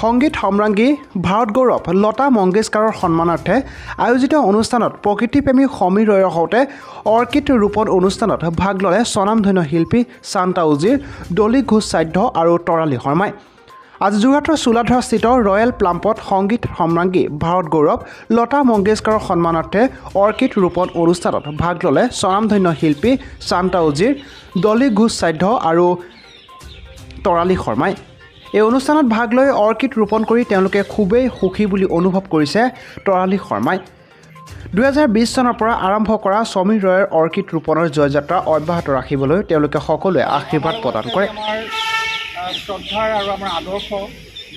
সংগীত সম্ৰাজ্ঞী ভাৰত গৌৰৱ লতা মংগেশকাৰৰ সন্মানাৰ্থে আয়োজিত অনুষ্ঠানত প্ৰকৃতিপ্ৰেমী সমীৰ ৰয়ৰ সৈতে অৰ্কিড ৰোপণ অনুষ্ঠানত ভাগ ল'লে স্বনামধন্য শিল্পী শান্তা উজিৰ, ডলি ঘোষ সাধ্য আৰু তৰালী শৰ্মাই। আজি যোৰহাটৰ চোলাধৰাস্থিত ৰয়েল প্লাম্পত সংগীত সম্ৰাজ্ঞী ভাৰত গৌৰৱ লতা মংগেশকাৰৰ সন্মানাৰ্থে অৰ্কিড ৰোপণ অনুষ্ঠানত ভাগ ল'লে স্বনামধন্য শিল্পী শান্তা উজিৰ, ডলি ঘোষ সাধ্য আৰু তৰালী শৰ্মাই। এই অনুষ্ঠানত ভাগ লৈ অৰ্কিড ৰোপণ কৰি তেওঁলোকে খুবেই সুখী বুলি অনুভৱ কৰিছে তৰালী শৰ্মাই। 2020 চনৰ পৰা আৰম্ভ কৰা সমীৰ ৰয়ৰ অৰ্কিড ৰোপণৰ জয়যাত্ৰা অব্যাহত ৰাখিবলৈ তেওঁলোকে সকলোৱে আশীৰ্বাদ প্ৰদান কৰে। আমাৰ শ্ৰদ্ধাৰ আৰু আমাৰ আদৰ্শ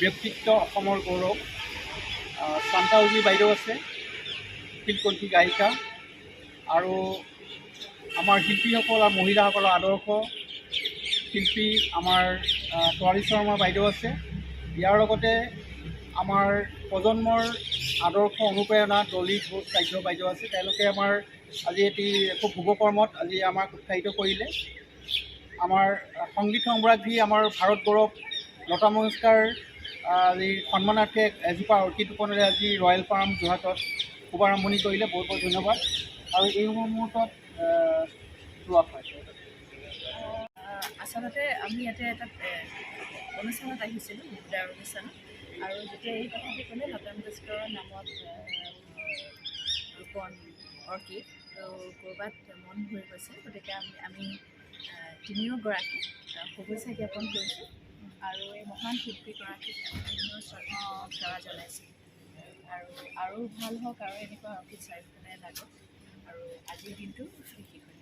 ব্যক্তিত্ব অসমৰ গৌৰৱ শান্তা উজি বাইদেউ আছে, শিলকণ্ঠী গায়িকা, আৰু আমাৰ শিল্পীসকল আৰু মহিলাসকলৰ আদৰ্শ শিল্পী আমাৰ তৰালী শৰ্মা বাইদেউ আছে। ইয়াৰ লগতে আমাৰ প্ৰজন্মৰ আদৰ্শ অনুপ্ৰেৰণা ডলি ঘোষ সাধ্য বাইদেউ আছে। তেওঁলোকে আমাৰ আজি এটি খুব শুভকৰ্মত আজি আমাক উৎসাহিত কৰিলে। আমাৰ সংগীত সম্ৰাজ্ঞী আমাৰ ভাৰত গৌৰৱ লতা মংগেশকাৰ আজি সন্মানাৰ্থে এজোপা অৰ্কিড ৰোপণেৰে আজি ৰয়েল ফাৰ্ম যোৰহাটত শুভাৰম্ভণি কৰিলে। বহুত বহুত ধন্যবাদ। আৰু এই মুহূৰ্তত লোৱা হয়। আচলতে আমি ইয়াতে এটা অনুষ্ঠানত আহিছিলোঁ, মুদ্ৰাৰ অনুষ্ঠানত, আৰু যেতিয়া এই কথাটো ক'লে লতা মংগেশকাৰৰ নামত ৰোপণ অৰ্কিড, তো ক'ৰবাত মন ভৰি গৈছে। গতিকে আমি তিনিওগৰাকীক শুভেচ্ছা জ্ঞাপন কৰিছোঁ আৰু এই মহান শিল্পীগৰাকীক সেৱা জনাইছোঁ। আৰু ভাল হওক আৰু এনেকুৱা অৰ্কিড চাৰিওফালে লাগক আৰু আজিৰ দিনটো সুখী হয়।